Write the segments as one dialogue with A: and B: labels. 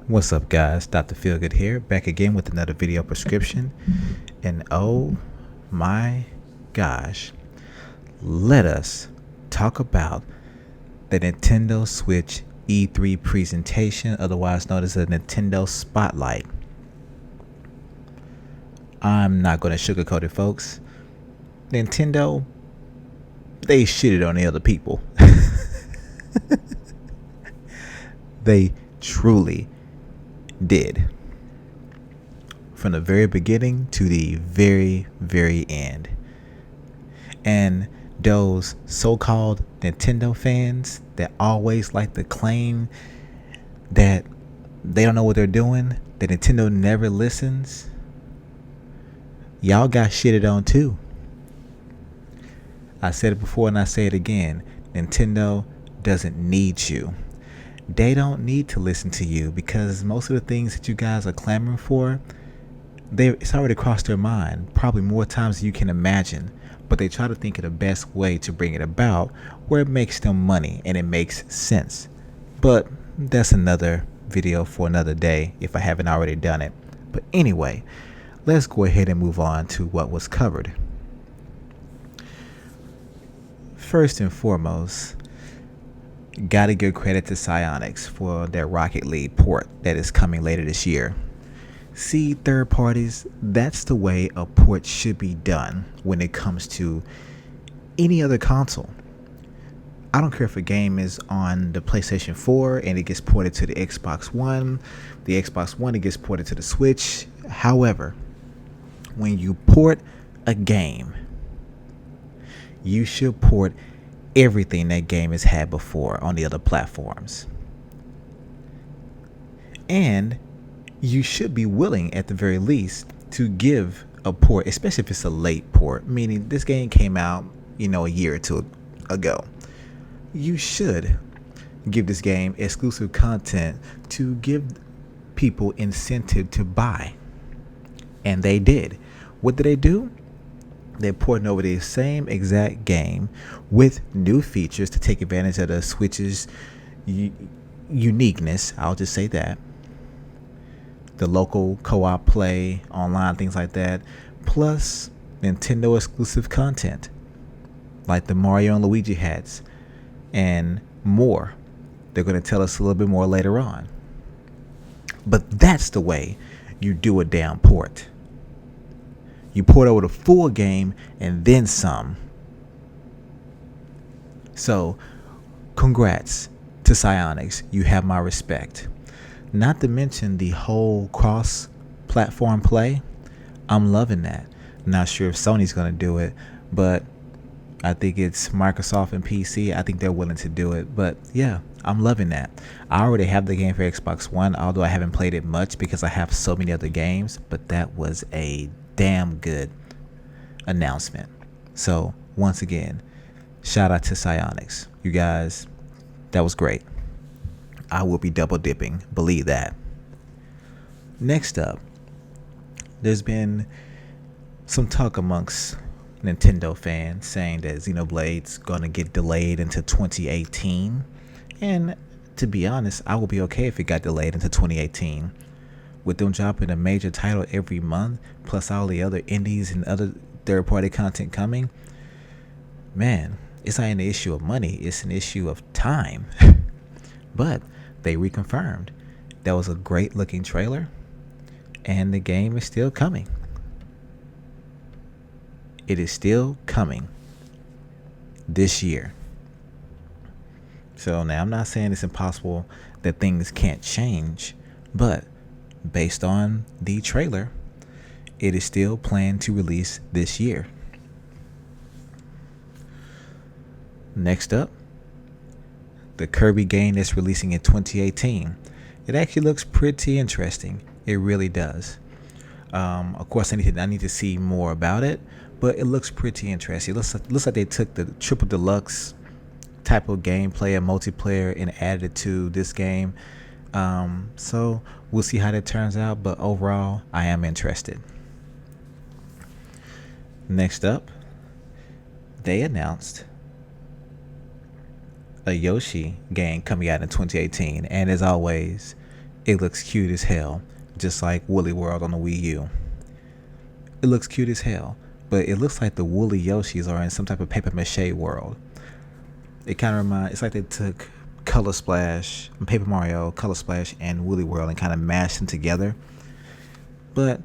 A: What's up, guys? DrFeelGood here, back again with another video prescription. And oh my gosh, let us talk about the Nintendo Switch E3 presentation, otherwise known as the Nintendo Spotlight. I'm not going to sugarcoat it, folks. Nintendo, they shitted on the other people. They truly did. From the very beginning to the very end. And those so-called Nintendo fans that always like to claim that they don't know what they're doing, that Nintendo never listens, y'all got shitted on too. I said it before and I say it again. Nintendo doesn't need you. They don't need to listen to you because most of the things that you guys are clamoring for, it's already crossed their mind, probably more times than you can imagine. But they try to think of the best way to bring it about where it makes them money and it makes sense. But that's another video for another day if I haven't already done it. But anyway, let's go ahead and move on to what was covered. First and foremost, gotta give credit to Psyonix for their Rocket League port that is coming later this year. See, third parties, that's the way a port should be done when it comes to any other console. I don't care if a game is on the PlayStation 4 and it gets ported to the Xbox One, it gets ported to the Switch. However, when you port a game, you should port everything that game has had before on the other platforms. And you should be willing, at the very least, to give a port, especially if it's a late port, meaning this game came out, a year or two ago. You should give this game exclusive content to give people incentive to buy. And they did. What did they do? They're porting over the same exact game with new features to take advantage of the Switch's uniqueness. I'll just say that. The local co-op play, online, things like that. Plus Nintendo exclusive content like the Mario and Luigi hats and more. They're going to tell us a little bit more later on. But that's the way you do a damn port. You port over the full game and then some. So, congrats to Psyonix. You have my respect. Not to mention the whole cross-platform play. I'm loving that. Not sure if Sony's going to do it, but I think it's Microsoft and PC. I think they're willing to do it. But yeah, I'm loving that. I already have the game for Xbox One, although I haven't played it much because I have so many other games. But that was a damn good announcement. So once again, shout out to Psyonix. You guys, that was great. I will be double dipping, believe that. Next up, there's been some talk amongst Nintendo fans saying that Xenoblade's gonna get delayed into 2018. And to be honest, I would be okay if it got delayed into 2018. With them dropping a major title every month, plus all the other indies and other third-party content coming, man, it's not an issue of money, it's an issue of time. But they reconfirmed. That was a great looking trailer, and the game is still coming. It is still coming this year. So now I'm not saying it's impossible that things can't change, but based on the trailer, it is still planned to release this year. Next up, the Kirby game that's releasing in 2018. It actually looks pretty interesting. It really does. Of course, I need to see more about it, but it looks pretty interesting. It looks like they took the triple deluxe type of gameplay and multiplayer and added it to this game. So we'll see how that turns out, but overall, I am interested. Next up, they announced a Yoshi game coming out in 2018, and as always, It looks cute as hell, just like Woolly World on the Wii U. It looks cute as hell, but it looks like the woolly Yoshis are in some type of paper mache world. It kind of reminds, it's like they took Color Splash, Paper Mario, Color Splash, and Woolly World and kind of mashed them together. But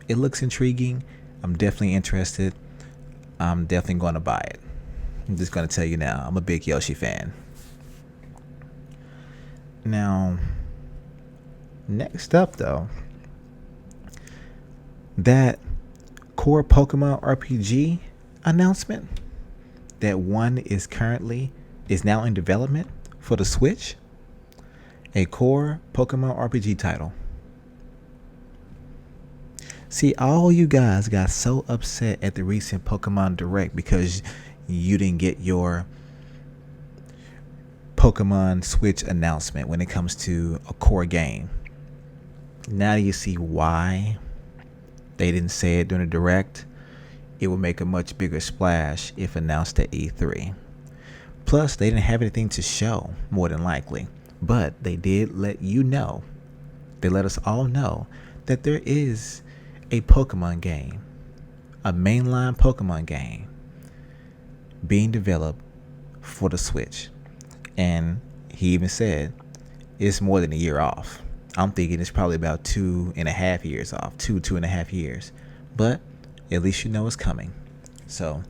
A: it looks intriguing. I'm definitely interested. I'm definitely going to buy it. I'm just going to tell you now, I'm a big Yoshi fan. Now, next up though, that core Pokemon RPG announcement, that one is now in development for the Switch. A core Pokemon RPG title. See, all you guys got so upset at the recent Pokemon Direct because you didn't get your Pokemon Switch announcement when it comes to a core game. Now you see why they didn't say it during the Direct. It would make a much bigger splash if announced at E3. Plus, they didn't have anything to show, more than likely. But they did let you know, they let us all know that there is a Pokemon game, a mainline Pokemon game being developed for the Switch. And he even said it's more than a year off. I'm thinking it's probably about 2.5 years off, 2.5 years. But at least you know it's coming. So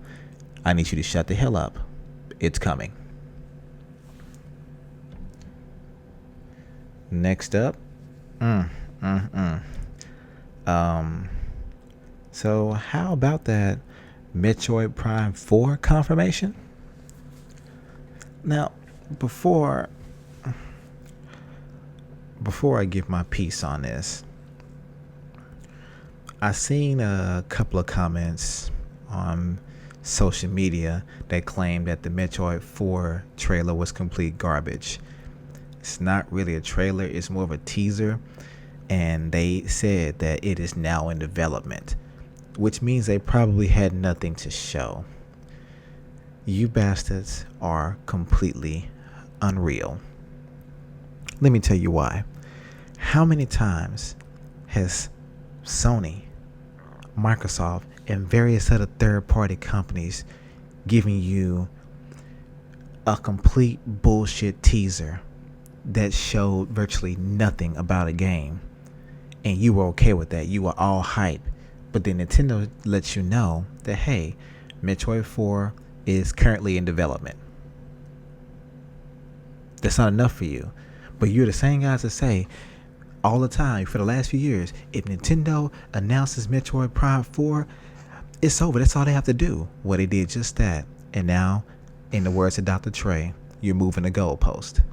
A: I need you to shut the hell up. It's coming. Next up. So how about that Metroid Prime 4 confirmation? Now, before I give my piece on this, I seen a couple of comments on social media that claimed that the Metroid 4 trailer was complete garbage. It's not really a trailer, it's more of a teaser, and they said that it is now in development, which means they probably had nothing to show. You bastards are completely unreal. Let me tell you why. How many times has Sony, Microsoft, and various other third-party companies giving you a complete bullshit teaser that showed virtually nothing about a game, and you were okay with that? You were all hype, but then Nintendo lets you know that, hey, Metroid 4 is currently in development. That's not enough for you, but you're the same guys that say all the time for the last few years, if Nintendo announces Metroid Prime 4, it's over. That's all they have to do. Well, they did just that. And now, in the words of Dr. Trey, you're moving the goalpost.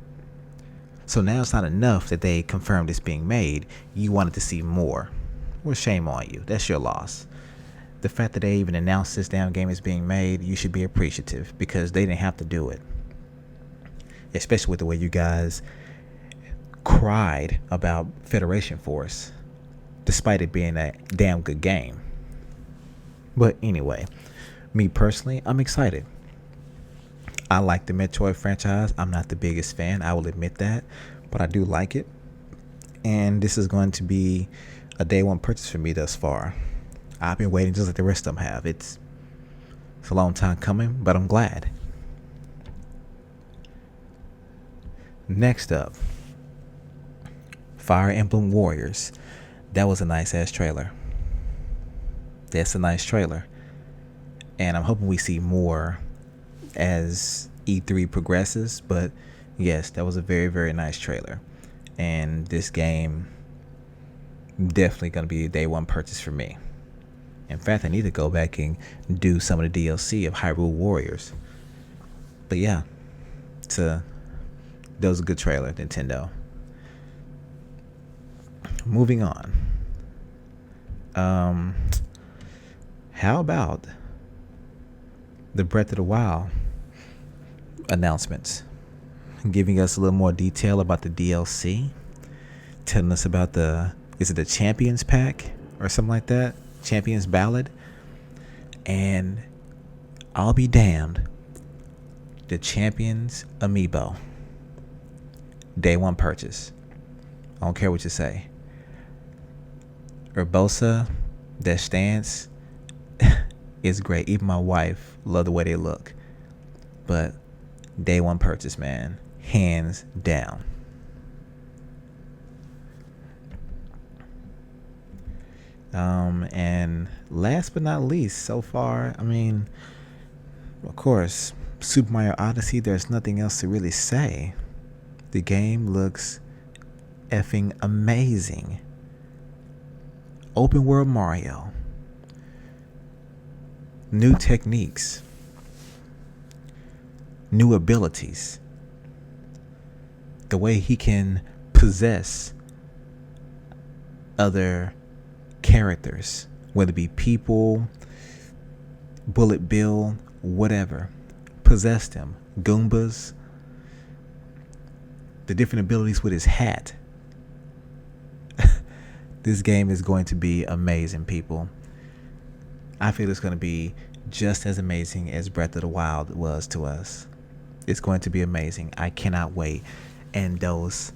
A: So now it's not enough that they confirmed it's being made. You wanted to see more. Well, shame on you. That's your loss. The fact that they even announced this damn game is being made, you should be appreciative because they didn't have to do it. Especially with the way you guys cried about Federation Force, despite it being a damn good game. But anyway, me personally, I'm excited. I like the Metroid franchise. I'm not the biggest fan, I will admit that, but I do like it. And this is going to be a day one purchase for me thus far. I've been waiting just like the rest of them have. It's a long time coming, but I'm glad. Next up, Fire Emblem Warriors. That was a nice ass trailer. That's a nice trailer. And I'm hoping we see more as E3 progresses. But yes, that was a very, very nice trailer. And this game definitely going to be a day one purchase for me. In fact, I need to go back and do some of the DLC of Hyrule Warriors. But yeah, that was a good trailer, Nintendo. Moving on. How about the Breath of the Wild announcements? Giving us a little more detail about the DLC. Telling us about is it the Champions Pack or something like that? Champions Ballad. And I'll be damned, the Champions Amiibo. Day one purchase. I don't care what you say. Urbosa, that stance is great. Even my wife love the way they look. But day one purchase, man, hands down. And last but not least, so far, I mean, of course, Super Mario Odyssey, there's nothing else to really say. The game looks effing amazing. Open world Mario. New techniques. New abilities. The way he can possess other characters, whether it be people, Bullet Bill, whatever. Possess them. Goombas. The different abilities with his hat. This game is going to be amazing, people. I feel it's going to be just as amazing as Breath of the Wild was to us. It's going to be amazing. I cannot wait. And those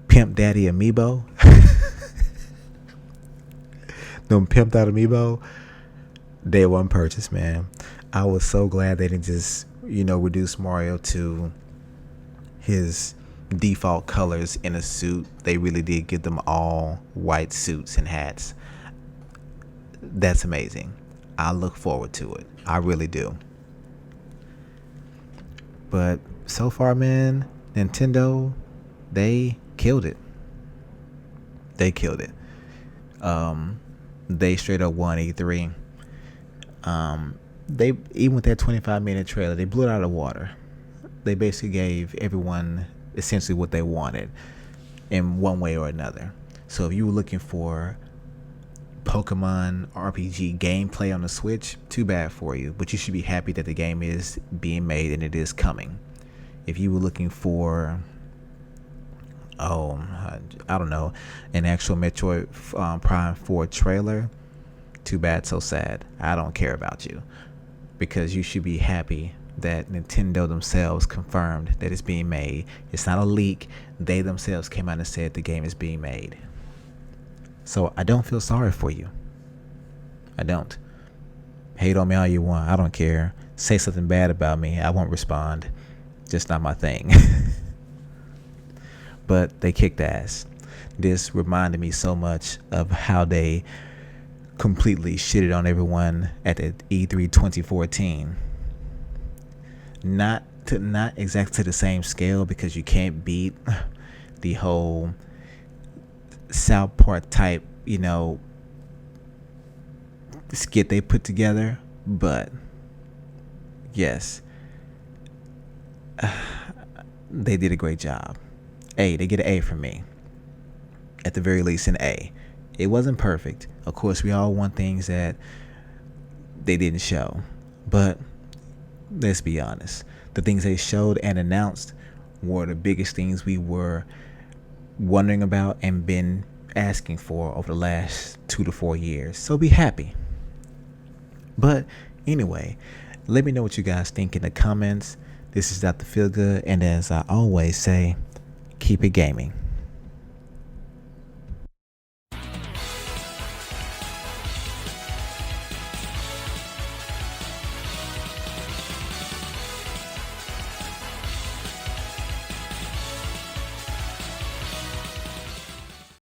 A: Pimp Daddy amiibo, them pimped out amiibo, day one purchase, man. I was so glad they didn't just, reduce Mario to his default colors in a suit. They really did give them all white suits and hats. That's amazing. I look forward to it. I really do. But so far, man, Nintendo, they killed it. They killed it. They straight up won E3. They, even with that 25-minute trailer, they blew it out of the water. They basically gave everyone essentially what they wanted in one way or another. So if you were looking for Pokemon RPG gameplay on the Switch, too bad for you. But you should be happy that the game is being made and it is coming. If you were looking for, I don't know, an actual Metroid Prime 4 trailer, too bad, so sad. I don't care about you. Because you should be happy that Nintendo themselves confirmed that it's being made. It's not a leak. They themselves came out and said the game is being made. So I don't feel sorry for you. I don't. Hate on me all you want. I don't care. Say something bad about me. I won't respond. Just not my thing. But they kicked ass. This reminded me so much of how they completely shitted on everyone at the E3 2014. Not exactly to the same scale, because you can't beat the whole South Park type, skit they put together. But yes, they did a great job. They get an A from me. At the very least, an A. It wasn't perfect. Of course, we all want things that they didn't show. But let's be honest. The things they showed and announced were the biggest things we were wondering about and been asking for over the last 2 to 4 years. So be happy. But anyway, let me know what you guys think in the comments. This is DrFeelGood, and as I always say, keep it gaming.